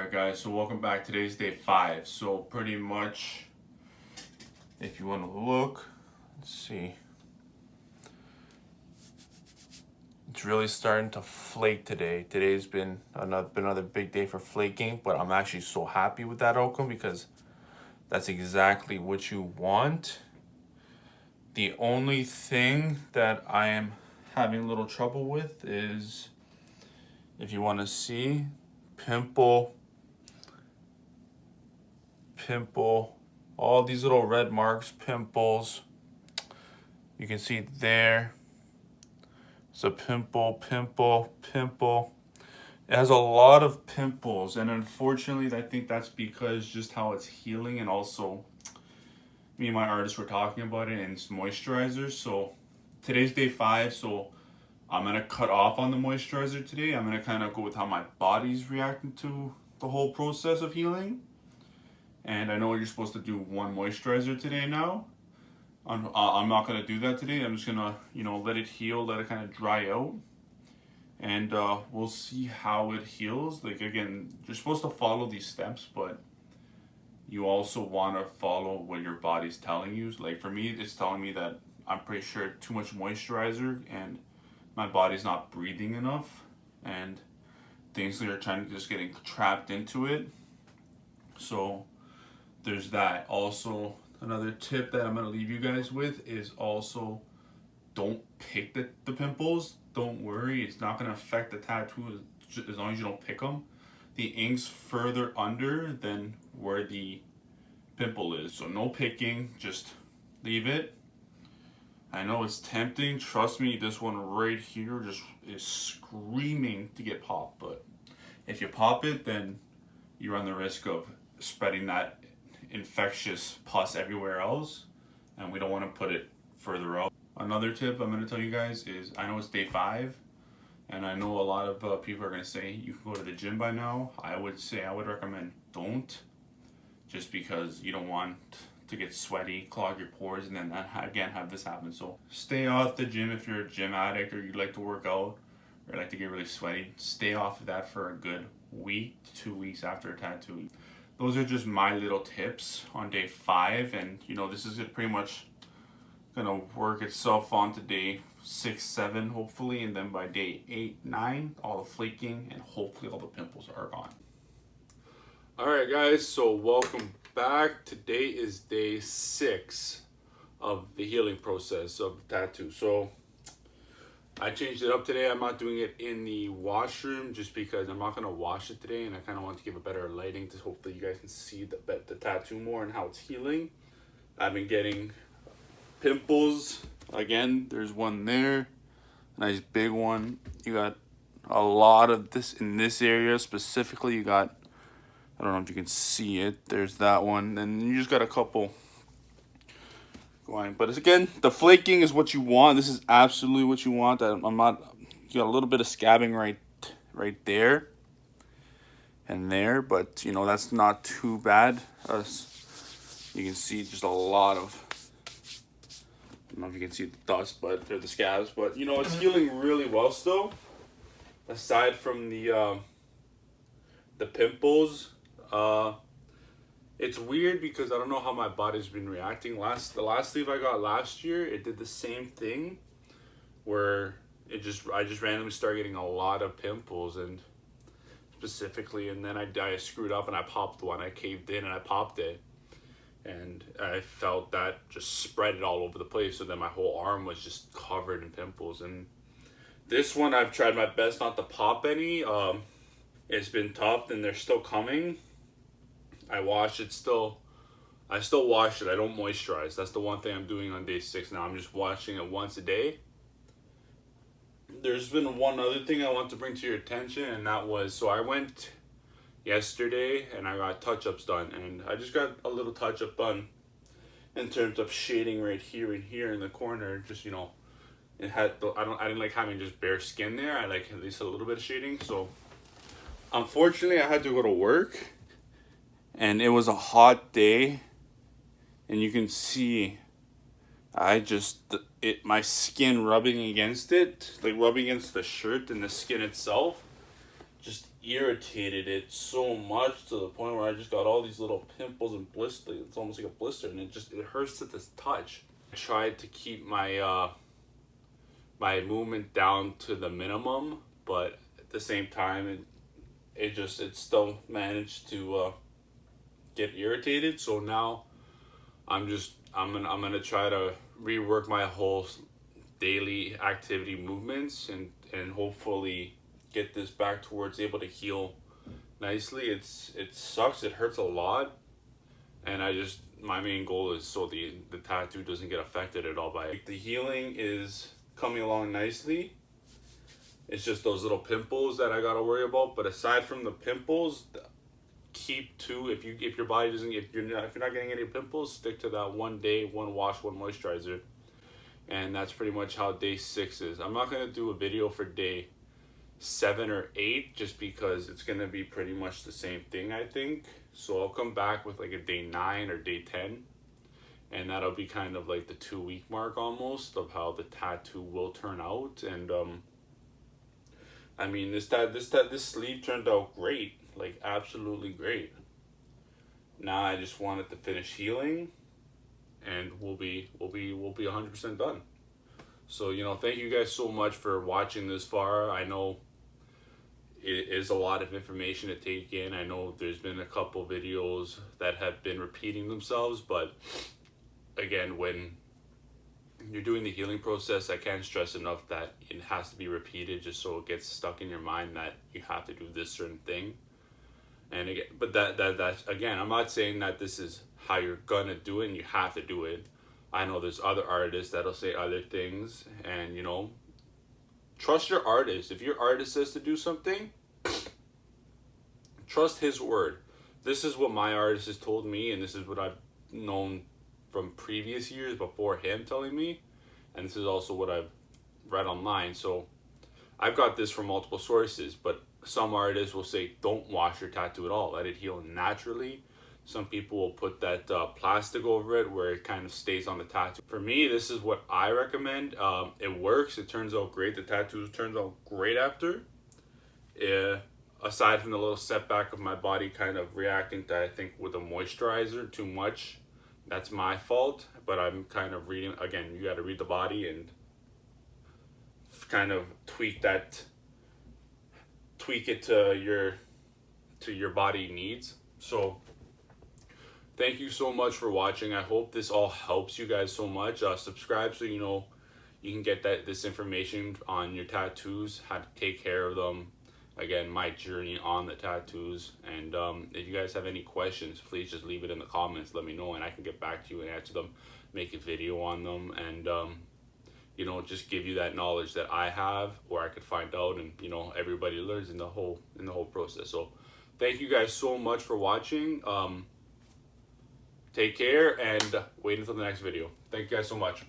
Alright guys, so welcome back. Today's day 5. So pretty much, if you want to look, let's see. It's really starting to flake today. Today's been another big day for flaking, but I'm actually so happy with that outcome because that's exactly what you want. The only thing that I am having a little trouble with is, if you want to see, pimple, all these little red marks, pimples. You can see there. It's a pimple. It has a lot of pimples, and unfortunately, I think that's because just how it's healing, and also me and my artist were talking about it, and it's moisturizer. So today's day 5, so I'm gonna cut off on the moisturizer today. I'm gonna kind of go with how my body's reacting to the whole process of healing. And I know you're supposed to do one moisturizer today now. I'm not gonna do that today. I'm just gonna, let it heal, let it kind of dry out, and we'll see how it heals. Like, again, you're supposed to follow these steps, but you also want to follow what your body's telling you. Like for me, it's telling me that I'm pretty sure too much moisturizer and my body's not breathing enough, and things are trying to just getting trapped into it. So there's that. Also, another tip that I'm going to leave you guys with is also don't pick the pimples. Don't worry, it's not going to affect the tattoo as long as you don't pick them. The ink's further under than where the pimple is. So no picking, just leave it. I know it's tempting. Trust me, this one right here just is screaming to get popped. But if you pop it, then you run the risk of spreading that infectious pus everywhere else, and we don't want to put it further out. Another tip I'm going to tell you guys is, I know it's day 5, and I know a lot of people are going to say you can go to the gym by now. I would recommend don't, just because you don't want to get sweaty, clog your pores, and then again have this happen. So stay off the gym if you're a gym addict or you like to work out or like to get really sweaty. Stay off of that for a good week to 2 weeks after a tattoo. Those are just my little tips on day 5, and this is pretty much gonna work itself on to day 6, 7 hopefully, and then by day 8, 9 all the flaking and hopefully all the pimples are gone. Alright guys, so welcome back. Today is day 6 of the healing process of the tattoo. So I changed it up today. I'm not doing it in the washroom just because I'm not going to wash it today, and I kind of want to give a better lighting to hopefully you guys can see the tattoo more and how it's healing. I've been getting pimples. Again, there's one there. Nice big one. You got a lot of this in this area specifically. You got, I don't know if you can see it. There's that one. Then you just got a couple going. But again, the flaking is what you want. This is absolutely what you want. I'm not. You got a little bit of scabbing right there and there, but that's not too bad. You can see just a lot of. I don't know if you can see the dust, but they're the scabs. But it's healing really well still. Aside from the pimples, it's weird because I don't know how my body's been reacting. The last sleeve I got last year, it did the same thing, where I just randomly started getting a lot of pimples, and specifically, and then I screwed up and I popped one. I caved in and I popped it, and I felt that just spread it all over the place. So then my whole arm was just covered in pimples. And this one, I've tried my best not to pop any. It's been tough, and they're still coming. I wash it still. I still wash it. I don't moisturize. That's the one thing I'm doing on day 6 now. I'm just washing it once a day. There's been one other thing I want to bring to your attention, and that was, so I went yesterday and I got touch-ups done, and I just got a little touch-up done in terms of shading right here and here in the corner. Just it had I didn't like having just bare skin there. I like at least a little bit of shading. So unfortunately, I had to go to work. And it was a hot day, and you can see my skin rubbing against it, like rubbing against the shirt and the skin itself, just irritated it so much to the point where I just got all these little pimples and blisters. It's almost like a blister, and it hurts to the touch. I tried to keep my my movement down to the minimum, but at the same time it still managed to get irritated. So now I'm gonna try to rework my whole daily activity movements and hopefully get this back towards able to heal nicely. It sucks, it hurts a lot, and my main goal is so the tattoo doesn't get affected at all by it. The healing is coming along nicely. It's just those little pimples that I gotta worry about. But aside from the pimples, keep to if your body doesn't if you're not getting any pimples, stick to that 1 day, 1 wash, 1 moisturizer, and that's pretty much how day 6 is. I'm not gonna do a video for day 7 or 8 just because it's gonna be pretty much the same thing, I think. So I'll come back with like a day 9 or day 10, and that'll be kind of like the 2-week mark almost of how the tattoo will turn out. And I mean, this sleeve turned out great, like absolutely great. Now I just want it to finish healing, and we'll be 100% done. So, you know, thank you guys so much for watching this far. I know it is a lot of information to take in. I know there's been a couple videos that have been repeating themselves, but again, when you're doing the healing process, I can't stress enough that it has to be repeated just so it gets stuck in your mind that you have to do this certain thing. And again, but that's again, I'm not saying that this is how you're gonna do it and you have to do it. I know there's other artists that'll say other things, and you know, trust your artist. If your artist says to do something, trust his word. This is what my artist has told me, and this is what I've known from previous years before him telling me, and this is also what I've read online. So I've got this from multiple sources, but some artists will say don't wash your tattoo at all, let it heal naturally. Some people will put that plastic over it where it kind of stays on the tattoo. For me, this is what I recommend. It works. It turns out great. The tattoo turns out great after. Aside from the little setback of my body kind of reacting to, I think, with the moisturizer too much. That's my fault. But I'm kind of reading, again, you got to read the body and kind of tweak it to your body needs. So thank you so much for watching. I hope this all helps you guys so much. Subscribe so you know you can get this information on your tattoos, how to take care of them. Again, my journey on the tattoos. And if you guys have any questions, please just leave it in the comments. Let me know, and I can get back to you and answer them, make a video on them, and you know, just give you that knowledge that I have, or I could find out, and you know, everybody learns in the whole process. So thank you guys so much for watching. Take care, and wait until the next video. Thank you guys so much.